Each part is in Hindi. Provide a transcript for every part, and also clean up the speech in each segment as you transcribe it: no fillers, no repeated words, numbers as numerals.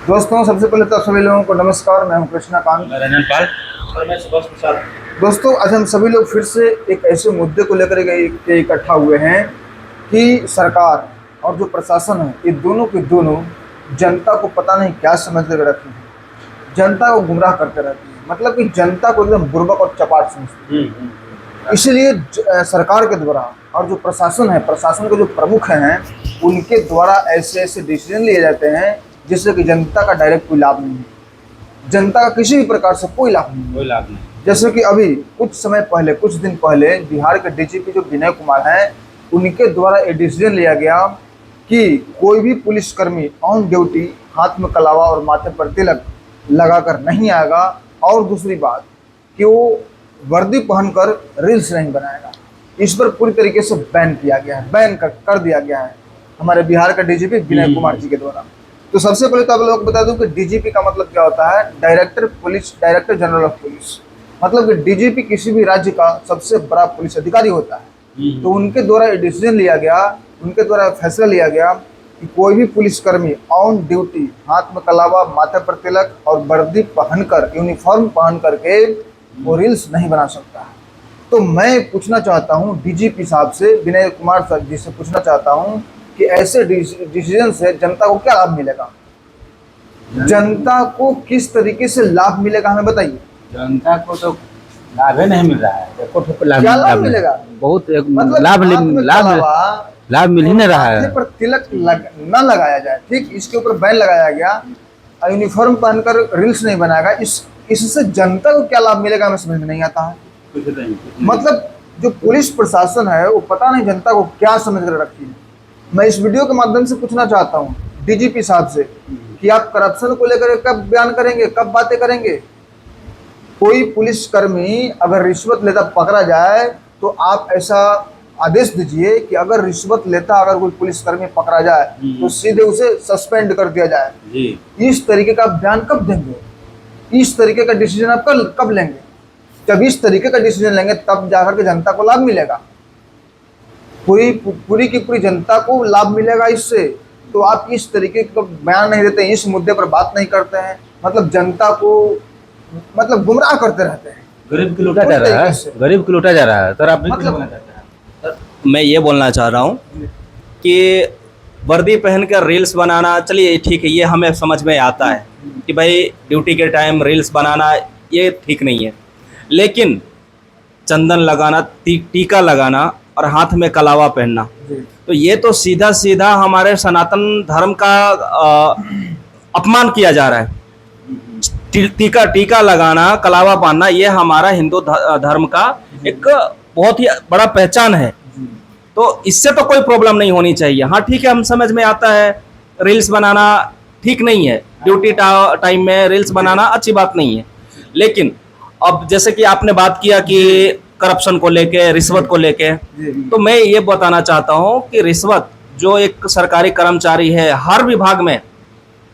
दोस्तों, सबसे पहले तो सभी लोगों को नमस्कार। मैं हूं कृष्णाकांत, मैं रंजन पाल और मैं सुभाष प्रसाद। दोस्तों, आज हम सभी लोग फिर से एक ऐसे मुद्दे को लेकर के इकट्ठा हुए हैं कि सरकार और जो प्रशासन है, ये दोनों के दोनों जनता को पता नहीं क्या समझ कर रखे हैं, जनता को गुमराह करते रहते हैं। मतलब कि जनता को एकदम बुर्बक और चपाट समझते हैं। इसीलिए सरकार के द्वारा और जो प्रशासन है, प्रशासन के जो प्रमुख हैं, उनके द्वारा ऐसे ऐसे डिसीजन लिए जाते हैं जिससे कि जनता का डायरेक्ट कोई लाभ नहीं है, जनता का किसी भी प्रकार से कोई लाभ नहीं है। कोई लाभ नहीं। जैसे कि अभी कुछ समय पहले, कुछ दिन पहले बिहार के डीजीपी जो विनय कुमार हैं, उनके द्वारा ये डिसीजन लिया गया कि कोई भी पुलिसकर्मी ऑन ड्यूटी हाथ में कलावा और माथे पर तिलक लगाकर नहीं आएगा, और दूसरी बात कि वो वर्दी पहनकर रील्स नहीं बनाएगा। इस पर पूरी तरीके से बैन किया गया है, बैन कर दिया गया है हमारे बिहार का डीजीपी विनय कुमार जी के द्वारा। तो सबसे पहले तो आप लोगों को बता दूं कि डीजीपी का मतलब क्या होता है, डायरेक्टर जनरल ऑफ पुलिस। मतलब कि डीजीपी किसी भी राज्य का सबसे बड़ा पुलिस अधिकारी होता है। तो उनके द्वारा ये डिसीजन लिया गया, उनके द्वारा फैसला लिया गया कि कोई भी पुलिसकर्मी ऑन ड्यूटी हाथ में कलावा, माथे पर तिलक और वर्दी पहनकर, यूनिफॉर्म पहन करके वो रील्स नहीं बना सकता है। तो मैं पूछना चाहता हूँ डीजीपी साहब से, विनय कुमार साहब जी से पूछना चाहता हूँ कि ऐसे डिसीजन से जनता को क्या लाभ मिलेगा, जनता को किस तरीके से लाभ मिलेगा, हमें बताइए। जनता को तो लाभ ही नहीं मिल रहा है। देखो तो क्या लाभ मिलेगा? बहुत मतलब लाभ मिल ही नहीं रहा माथे है। पर तिलक न लगाया जाए, ठीक, इसके ऊपर बैन लगाया गया। यूनिफॉर्म पहनकर रील्स नहीं बनाएगा, इससे जनता को क्या लाभ मिलेगा, हमें समझ में नहीं आता है। कुछ नहीं। मतलब जो पुलिस प्रशासन है, वो पता नहीं जनता को क्या समझ कर रखी है। मैं इस वीडियो के माध्यम से पूछना चाहता हूँ डीजीपी साहब से कि आप करप्शन को लेकर कब बयान करेंगे, कब बातें करेंगे। कोई पुलिसकर्मी अगर रिश्वत लेता पकड़ा जाए तो आप ऐसा आदेश दीजिए कि अगर रिश्वत लेता अगर कोई पुलिसकर्मी पकड़ा जाए तो सीधे उसे सस्पेंड कर दिया जाए। जी। इस तरीके का बयान कब देंगे, इस तरीके का डिसीजन आप कब लेंगे? जब इस तरीके का डिसीजन लेंगे तब जाकर के जनता को लाभ मिलेगा, पूरी की पूरी जनता को लाभ मिलेगा इससे। तो आप इस तरीके का बयान नहीं देते, इस मुद्दे पर बात नहीं करते हैं, मतलब जनता को मतलब गुमराह करते रहते हैं। गरीब को लूटा जा रहा है, गरीब को लूटा जा रहा है। सर आप मैं ये बोलना चाह रहा हूँ कि वर्दी पहनकर रील्स बनाना, चलिए ठीक है, ये हमें समझ में आता है कि भाई ड्यूटी के टाइम रील्स बनाना ये ठीक नहीं है। लेकिन चंदन लगाना, टीका लगाना और हाथ में कलावा पहनना, तो ये तो सीधा सीधा हमारे सनातन धर्म का अपमान किया जा रहा है। टीका लगाना, कलावा बांधना, ये हमारा हिंदू धर्म का एक बहुत ही बड़ा पहचान है। तो इससे तो कोई प्रॉब्लम नहीं होनी चाहिए। हाँ ठीक है, हम समझ में आता है रील्स बनाना ठीक नहीं है, ड्यूटी टाइम में रील्स बनाना अच्छी बात नहीं है। लेकिन अब जैसे कि आपने बात किया कि करप्शन को लेके, रिश्वत को लेके, तो मैं ये बताना चाहता हूँ कि रिश्वत जो एक सरकारी कर्मचारी है हर विभाग में,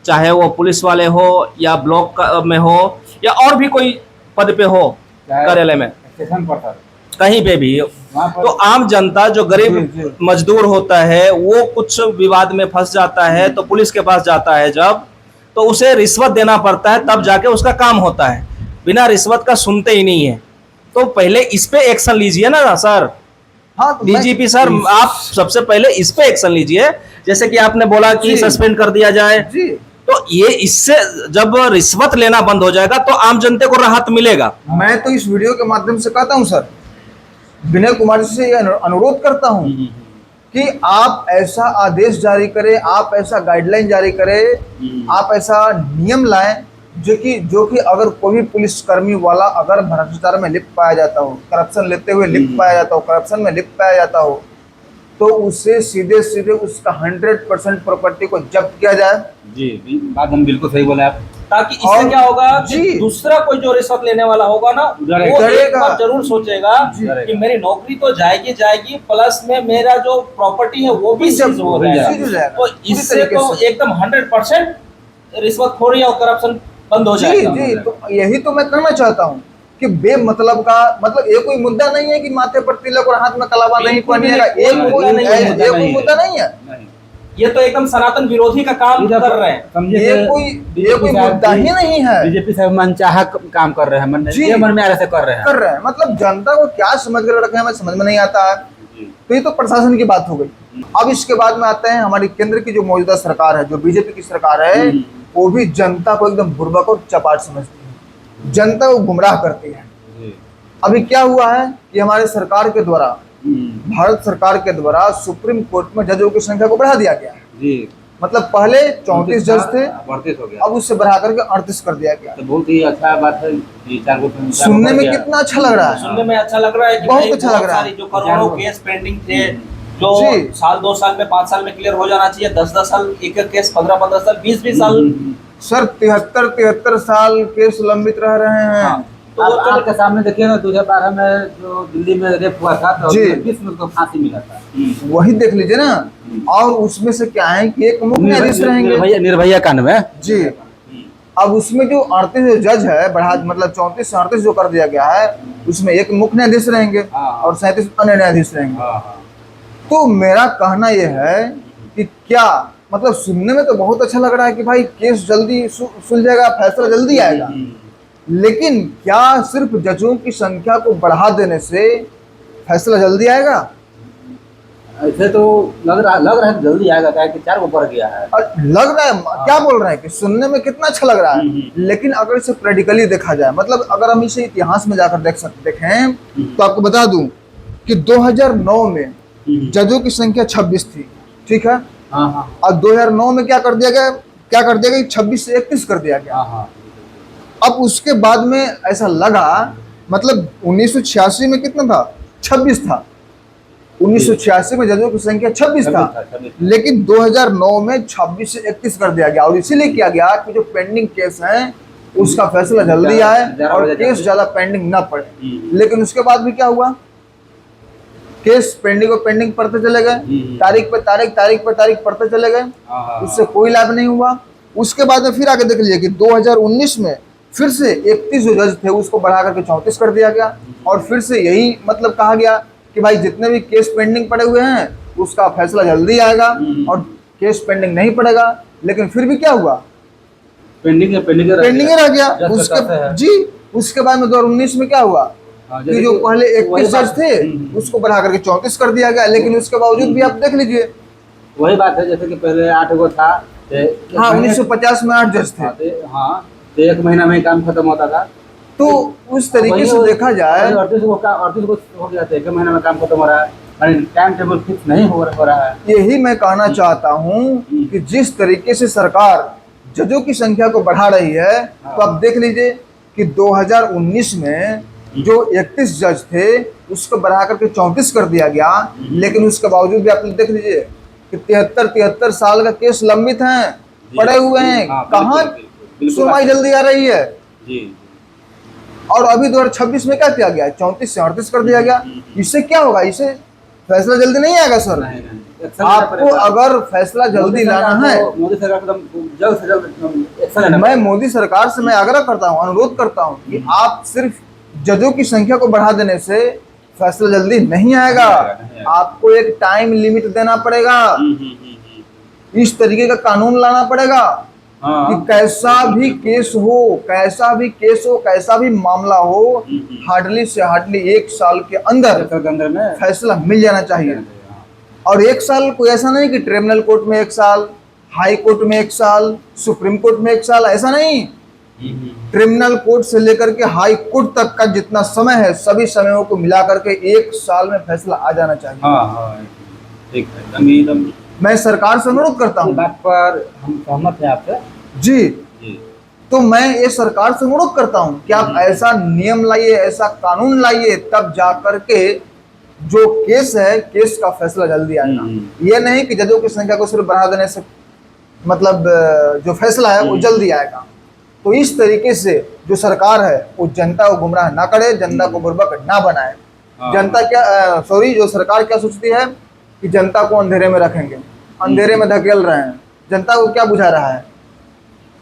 चाहे वो पुलिस वाले हो या ब्लॉक में हो या और भी कोई पद पे हो, कार्यालय में, स्टेशन पर कहीं पे भी, तो आम जनता जो गरीब मजदूर होता है वो कुछ विवाद में फंस जाता है तो पुलिस के पास जाता है, जब तो उसे रिश्वत देना पड़ता है, तब जाके उसका काम होता है। बिना रिश्वत का सुनते ही नहीं है। तो पहले इस पे एक्शन लीजिए ना सर। हाँ, तो डीजीपी सर, आप सबसे पहले इस पे एक्शन लीजिए। जैसे कि आपने बोला कि सस्पेंड कर दिया जाए, तो ये इससे जब रिश्वत लेना बंद हो जाएगा तो आम जनता को राहत मिलेगा। मैं तो इस वीडियो के माध्यम से कहता हूं सर, विनय कुमार जी से अनुरोध करता हूं कि आप ऐसा आदेश जारी करें, आप ऐसा गाइडलाइन जारी करें, आप ऐसा नियम लाएं जो कि अगर कोई भी पुलिसकर्मी वाला अगर भ्रष्टाचार में लिप्त पाया जाता हो, करप्शन लेते हुए लिप्त पाया जाता हो, करप्शन में लिप्त पाया जाता हो, तो उससे सीधे सीधे उसका 100% प्रॉपर्टी को जब्त किया जाए। जी, बात हम बिल्कुल सही बोले आप। ताकि इससे क्या होगा कि दूसरा कोई जो रिश्वत लेने वाला होगा ना, वो एक बार जरूर सोचेगा कि मेरी नौकरी तो जाएगी, प्लस में मेरा जो प्रॉपर्टी है वो भी जब्त हो जाएगा। तो इससे तो एकदम 100% रिश्वतखोरी और करप्शन बंद हो जाएगा। जी, तो यही तो मैं कहना चाहता हूँ कि बेमतलब का, मतलब ये कोई मुद्दा नहीं है कि माथे पर तिलक और हाथ में कलावा नहीं पहनिएगा, एक कोई मुद्दा नहीं है। ये तो एकदम सनातन विरोधी का काम कर रहे हैं। समझे ये कोई मुद्दा ही नहीं है। बीजेपी साहब मनचाहा काम कर रहे हैं, जी। ये मन में आ रहा से कर रहे हैं। मतलब जनता को क्या समझ कर रखे हैं हमें समझ में नहीं आता है। तो ये तो प्रशासन की बात हो गई। अब इसके बाद में आते हैं हमारी केंद्र की जो मौजूदा सरकार है, जो बीजेपी की सरकार है, वो भी जनता को एकदम बुर्बक और चपाट समझती है, जनता को गुमराह करती है। अभी क्या हुआ है कि हमारे सरकार के द्वारा, भारत सरकार के द्वारा सुप्रीम कोर्ट में जजों की संख्या को बढ़ा दिया गया है। जी। मतलब पहले 34 जज थे, 38 हो गया, अब उससे बढ़ा करके 38 कर दिया गया। तो बहुत ही अच्छा बात है। सुनने में कितना अच्छा लग रहा है, सुनने में अच्छा लग रहा है कि बहुत भाई अच्छा लग रहा है। सारी जो करोड़ों केस पेंडिंग थे, जो जी। साल 2 साल में 5 साल में क्लियर हो जाना चाहिए, 10-10 साल एक केस, 15-15 साल, 20-20 साल। सर 73 साल केस लंबित रह रहे हैं। हाँ, तो आपके सामने देखिए ना, 2012 में जो दिल्ली में रेप हुआ था, तो जी। 20 में उसको फांसी मिला था। वही देख लीजिए ना। और उसमें से क्या है कि एक मुख्य न्यायाधीश रहेंगे निर्भया कांड में। जी। अब उसमें जो 38 जज है, बढ़ा मतलब 34 से 38 जो कर दिया गया है, उसमें एक मुख्य न्यायाधीश रहेंगे और 37 अन्य न्यायाधीश रहेंगे। तो मेरा कहना यह है कि क्या मतलब सुनने में तो बहुत अच्छा लग रहा है कि भाई केस जल्दी सुलझेगा, फैसला जल्दी आएगा, लेकिन क्या सिर्फ जजों की संख्या को बढ़ा देने से फैसला जल्दी आएगा? ऐसे तो लग रहा है जल्दी आएगा, क्या कि 4 को बढ़ गया है। और लग रहा है, क्या बोल रहे हैं कि सुनने में कितना अच्छा लग रहा है, लेकिन अगर इसे प्रैक्टिकली देखा जाए, मतलब अगर हम इसे इतिहास में जाकर देखें तो आपको बता दूं कि 2009 में जजों की संख्या 26 थी, ठीक है। और 2009 में क्या कर दिया गया, 26 से 31 कर दिया गया। अब उसके बाद में ऐसा लगा, मतलब 1986 में कितना था, 26 था। 1986 में जजों की संख्या 26 था, लेकिन 2009 में 26 से 31 कर दिया गया। और इसीलिए किया गया कि जो पेंडिंग केस हैं उसका फैसला जल्दी आए और केस ज्यादा पेंडिंग ना पड़े। लेकिन उसके बाद भी क्या हुआ, केस पेंडिंग पढ़ते चले गए, तारीख पे तारीख पढ़ते चले गए, उससे कोई लाभ नहीं हुआ। उसके बाद में फिर आगे देख लीजिए कि 2019 में फिर से 31 जो जज थे उसको बढ़ा करके 34 कर दिया गया। और फिर से यही मतलब कहा गया कि भाई जितने भी केस पेंडिंग पड़े हुए हैं उसका फैसला जल्दी आएगा और केस पेंडिंग नहीं पड़ेगा। लेकिन फिर भी क्या हुआ, पेंडिंग रह गया। उसके बाद में 2019 में क्या हुआ कि जो पहले 31 जज थे उसको बढ़ा करके 34 कर दिया गया। लेकिन उसके बावजूद भी आप देख लीजिए, वही बात है जैसे कि पहले 8 गो था। हाँ, 1950 में 8 जज थे। हाँ, तो 1 महीना में काम खत्म होता था। तो उस तरीके से देखा जाए 38 को हो गया था, 1 महीना में काम खत्म हो रहा है, टाइम टेबल फिक्स नहीं हो रहा है। यही मैं कहना चाहता हूँ कि जिस तरीके से सरकार जजों की संख्या को बढ़ा रही है, तो आप देख लीजिए कि 2019 में जो 31 जज थे उसको बढ़ा करके 34 कर दिया गया। लेकिन उसके बावजूद भी आप देख लीजिए कि 73 साल का केस लंबित हैं, पड़े हुए हैं, कहाँ सुनवाई जल्दी आ रही है। और अभी 2026 में क्या किया गया, 34 से 38 कर दिया गया। इससे क्या होगा, इससे फैसला जल्दी नहीं आएगा सर। आपको अगर फैसला जल्दी लाना है, मोदी सरकार जल्द से जल्द एक्शन लेना। मैं मोदी सरकार से मैं आग्रह करता हूँ, अनुरोध करता हूँ कि आप सिर्फ जजों की संख्या को बढ़ा देने से फैसला जल्दी नहीं आएगा। आपको एक टाइम लिमिट देना पड़ेगा, इस तरीके का कानून लाना पड़ेगा कि कैसा भी केस हो, कैसा भी मामला हो, हार्डली से हार्डली 1 साल के अंदर फैसला मिल जाना चाहिए। और 1 साल कोई ऐसा नहीं कि ट्रिब्यूनल कोर्ट में 1 साल, हाई कोर्ट में 1 साल, सुप्रीम कोर्ट में 1 साल, ऐसा नहीं। ट्रिब्यूनल कोर्ट से लेकर के हाई कोर्ट तक का जितना समय है, सभी समयों को मिला करके 1 साल में फैसला आ जाना चाहिए। ठीक है, मैं सरकार से अनुरोध करता हूँ, बात पर हम सहमत हैं आपसे। जी। तो मैं ये सरकार से अनुरोध करता हूँ कि आप ऐसा नियम लाइए, ऐसा कानून लाइए, तब जा करके जो केस है, केस का फैसला जल्दी आएगा। ये नहीं कि जजों की संख्या को सिर्फ बढ़ा देने से मतलब जो फैसला है वो जल्दी आएगा। तो इस तरीके से जो सरकार है वो जनता को गुमराह ना करे, जनता को बुर्बक ना बनाए। जनता क्या जो सरकार क्या सोचती है कि जनता को अंधेरे में रखेंगे, अंधेरे में धकेल रहे हैं, जनता को क्या बुझा रहा है।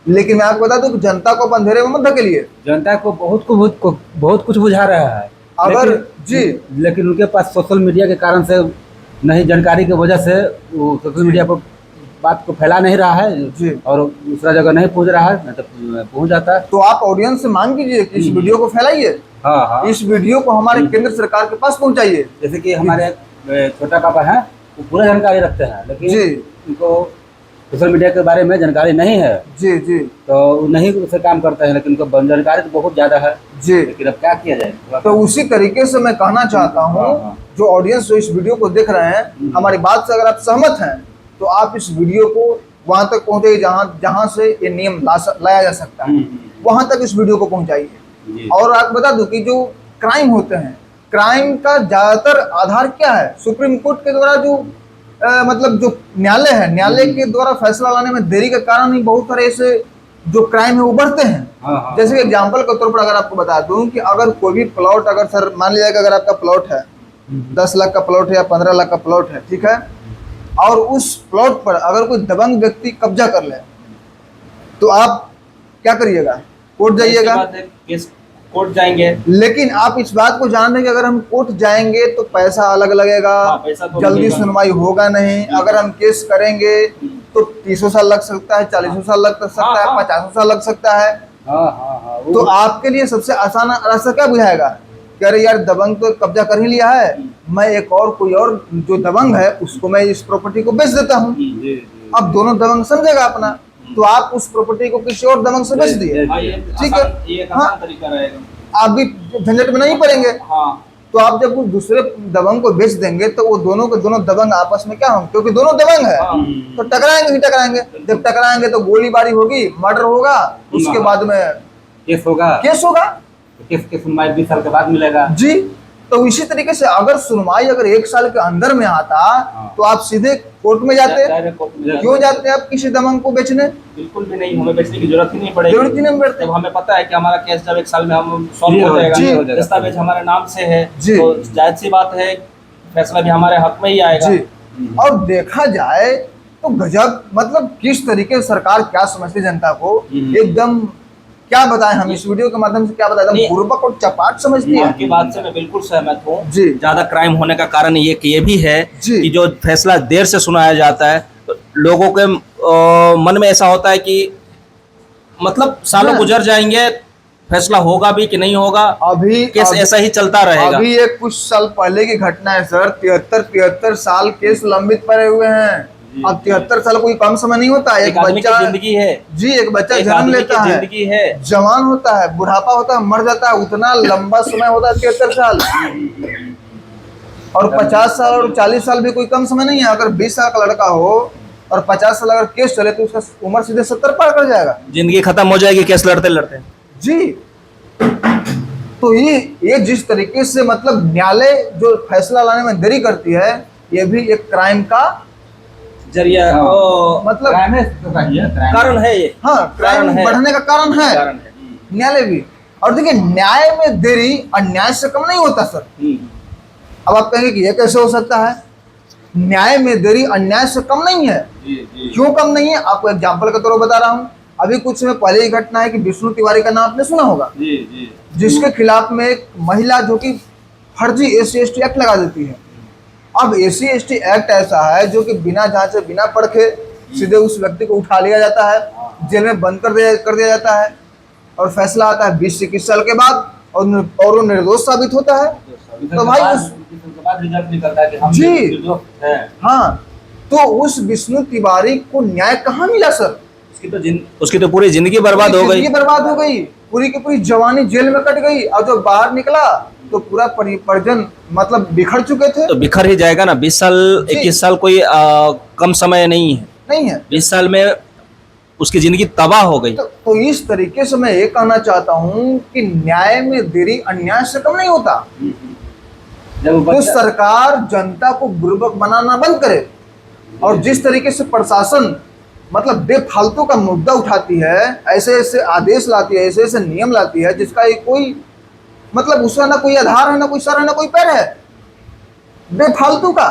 लेकिन मैं आपको बता दूं कि जनता को अंधेरे में मत धकेलिए, जनता को बहुत कुछ बुझा रहा है। अगर लेकिन उनके पास सोशल मीडिया के कारण से नहीं, जानकारी की वजह से वो सोशल मीडिया पर बात को फैला नहीं रहा है जी। और दूसरा जगह नहीं पहुंच रहा है, नहीं तो पहुंच जाता है। तो आप ऑडियंस से मांग कीजिए कि इस वीडियो को फैलाइए, हाँ हाँ। इस वीडियो को हमारे केंद्र सरकार के पास पहुंचाइए। जैसे कि हमारे छोटा पापा हैं, वो पूरा जानकारी रखते हैं, लेकिन जी। उनको सोशल मीडिया के बारे में जानकारी नहीं है, जी जी तो नहीं उसे काम करते हैं, लेकिन उनको जानकारी तो बहुत ज्यादा है। जी। लेकिन अब क्या किया जाए। तो उसी तरीके से मैं कहना चाहता हूँ, हाँ। जो ऑडियंस जो इस वीडियो को देख रहे हैं, हमारी बात से अगर आप सहमत हैं तो आप इस वीडियो को वहां तक पहुंचे जहां से ये नियम लाया जा सकता है, वहां तक इस वीडियो को पहुंचाइए। और आप बता दूं कि जो क्राइम होते हैं, क्राइम का ज्यादातर आधार क्या है? सुप्रीम कोर्ट के द्वारा जो मतलब जो न्यायालय है, न्यायालय के द्वारा फैसला लाने में देरी के कारण ही बहुत सारे ऐसे जो क्राइम है वो बढ़ते हैं। जैसे कि एग्जाम्पल के तौर पर अगर आपको बता दूं कि अगर कोई भी प्लॉट, अगर सर मान लिया कि अगर आपका प्लॉट है 10 लाख का प्लॉट है या 15 लाख का प्लॉट है, ठीक है, और उस प्लॉट पर अगर कोई दबंग व्यक्ति कब्जा कर ले तो आप क्या करिएगा? कोर्ट जाइएगा। कोर्ट जाएंगे, लेकिन आप इस बात को जान रहे हैं कि अगर हम कोर्ट जाएंगे तो पैसा अलग लगेगा, पैसा तो जल्दी सुनवाई होगा नहीं। अगर हम केस करेंगे तो 30 साल लग सकता है, 40 साल लग सकता है, 50 साल लग सकता है। तो आपके लिए सबसे आसान रास्ता क्या बुझाएगा कि अरे यार दबंग तो कब्जा कर ही लिया है, मैं एक और कोई और जो दबंग है उसको मैं इस प्रॉपर्टी को बेच देता हूँ। अब दोनों दबंग समझेगा अपना, तो आप उस प्रॉपर्टी को किसी और दबंग से बेच दिए, ठीक है। ये एक आसान तरीका रहेगा, आप भी झंझट में नहीं पड़ेंगे। हाँ। तो आप जब उस दूसरे दबंग को बेच देंगे तो वो दोनों के दोनों दबंग आपस में क्या होंगे? क्योंकि दोनों दबंग है तो टकराएंगे ही टकराएंगे। जब टकराएंगे तो गोलीबारी होगी, मर्डर होगा, उसके बाद में केस होगा। केस की सुनवाई 20 साल के बाद मिलेगा जी। तो इसी तरीके से अगर सुनवाई अगर 1 साल के अंदर में आता तो आप सीधे कोर्ट में जाते। क्यों जाते हैं आप किसी दबंग को बेचने? बिल्कुल भी नहीं, हमें बेचने की जरूरत ही नहीं पड़ेगी। जरूरत ही नहीं पड़ती। जब हमें पता है कि हमारा केस जब 1 साल में हम सॉल्व हो जाएगा, दस्तावेज हमारे नाम से है, तो जायज सी बात है फैसला भी हमारे हक में ही आएगा। जी। और देखा जाए तो गजब, मतलब किस तरीके से सरकार क्या समझती जनता को, एकदम क्या बताएं हम इस वीडियो के माध्यम से, क्या बताएं, पूर्वक और चपाट समझती है। आपकी बात से मैं बिल्कुल सहमत हूँ। जी। ज्यादा क्राइम होने का कारण ये भी है कि जो फैसला देर से सुनाया जाता है, तो लोगों के मन में ऐसा होता है कि मतलब सालों गुजर जाएंगे, फैसला होगा भी कि नहीं होगा, अभी केस ऐसा ही चलता रहेगा। अभी एक कुछ साल पहले की घटना है सर, 73 साल केस लंबित पड़े हुए हैं। अब 73 साल कोई कम समय नहीं होता। एक बच्चा जिंदगी है जी, एक बच्चा जन्म लेता है, जिंदगी है, जवान होता है, बुढ़ापा होता है, मर जाता है, उतना लंबा समय होता है 73 साल। और 50 साल और 40 साल भी कोई कम समय नहीं है। अगर 20 साल का लड़का हो और 50 साल अगर केस चले तो उसका उम्र सीधे 70 पार कर जाएगा, जिंदगी खत्म हो जाएगी केस लड़ते लड़ते। जी। तो ये जिस तरीके से मतलब न्यायालय जो फैसला लाने में देरी करती है, ये भी एक क्राइम का जरिया, मतलब कारण है ये। हाँ, क्राइम बढ़ने का कारण है न्यायालय भी। और देखिए न्याय में देरी अन्याय से कम नहीं होता सर। अब आप कहेंगे कि ये कैसे हो सकता है? न्याय में देरी अन्याय से कम नहीं है। क्यों कम नहीं है? आपको एग्जाम्पल के तौर पर बता रहा हूँ। अभी कुछ समय पहले ही घटना है कि विष्णु तिवारी का नाम आपने सुना होगा, जिसके खिलाफ में एक महिला जो कि फर्जी SC/ST एक्ट लगा देती है। अब SC/ST एक्ट ऐसा है जो कि बिना जांचे बिना परखे सीधे उस व्यक्ति को उठा लिया जाता है, जेल में बंद कर दिया जाता है, और फैसला आता है 20 से 21 साल के बाद, और वो निर्दोष साबित होता है। तो भाई रिजल्ट निकलता है कि हम जी हाँ, तो उस विष्णु तिवारी को न्याय कहाँ मिला सर? उसकी तो पूरी जिंदगी बर्बाद हो गई। बर्बाद हो गई, पूरी की पूरी जवानी जेल में कट गई, और जब बाहर निकला तो पूरा परिजन मतलब बिखर चुके थे। तो बिखर ही जाएगा ना। 20 साल 21 साल कोई कम समय नहीं है। 20 साल में उसकी जिंदगी तबाह हो गई। तो इस तरीके से मैं ये कहना चाहता हूँ कि न्याय में देरी अन्याय से कम नहीं होता। तो सरकार जनता को बुर्बक बनाना बंद करे, और जिस तरीके से प्रशासन मतलब बेफालतू का मुद्दा उठाती है, ऐसे ऐसे आदेश लाती है, ऐसे ऐसे नियम लाती है जिसका एक कोई मतलब उसका ना कोई आधार है, ना कोई सर है, ना कोई पैर है, बेफालतू का।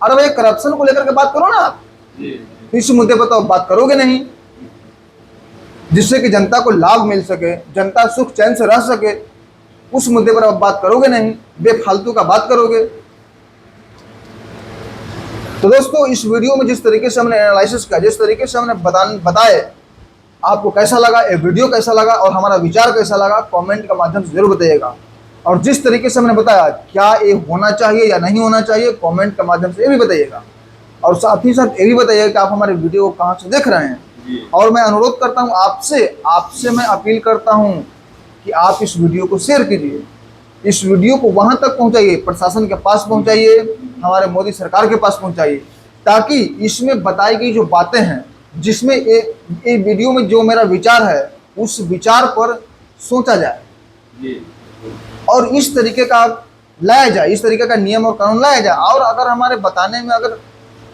अरे भाई करप्शन को लेकर के बात करो ना आप, इस मुद्दे पर तो बात करोगे नहीं, जिससे कि जनता को लाभ मिल सके, जनता सुख चैन से रह सके, उस मुद्दे पर आप बात करोगे नहीं, बेफालतू का बात करोगे। तो दोस्तों इस वीडियो में जिस तरीके से हमने एनालिसिस किया, जिस तरीके से हमने बताए, आपको कैसा लगा, ये वीडियो कैसा लगा और हमारा विचार कैसा लगा, कमेंट के माध्यम से जरूर बताइएगा। और जिस तरीके से हमने बताया क्या ये होना चाहिए या नहीं होना चाहिए, कमेंट के माध्यम से ये भी बताइएगा। और साथ ही साथ ये भी बताइएगा कि आप हमारे वीडियो को कहाँ से देख रहे हैं। और मैं अनुरोध करता हूँ आपसे मैं अपील करता हूँ कि आप इस वीडियो को शेयर कीजिए, इस वीडियो को वहाँ तक पहुँचाइए, प्रशासन के पास पहुँचाइए, हमारे मोदी सरकार के पास पहुँचाइए, ताकि इसमें बताई गई जो बातें हैं, जिसमें ये वीडियो में जो मेरा विचार है उस विचार पर सोचा जाए और इस तरीके का लाया जाए, इस तरीके का नियम और कानून लाया जाए। और अगर हमारे बताने में अगर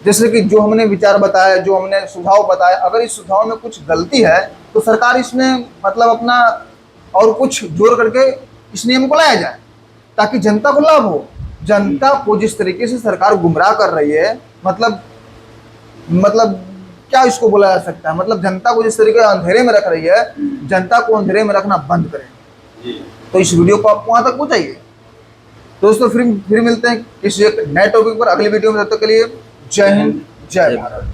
जैसे कि जो हमने विचार बताया, जो हमने सुझाव बताया, अगर इस सुझाव में कुछ गलती है तो सरकार इसमें मतलब अपना और कुछ जोड़ करके इस नियम को लाया जाए, ताकि जनता को लाभ हो। जनता को जिस तरीके से सरकार गुमराह कर रही है, मतलब क्या इसको बोला जा सकता है, मतलब जनता को जिस तरीके से अंधेरे में रख रही है, जनता को अंधेरे में रखना बंद करें। तो इस वीडियो को आप वहां तक पहुंचाइए। दोस्तों फिर मिलते हैं किसी एक नए टॉपिक पर अगली वीडियो में। तब तक के लिए जय हिंद, जय भारत।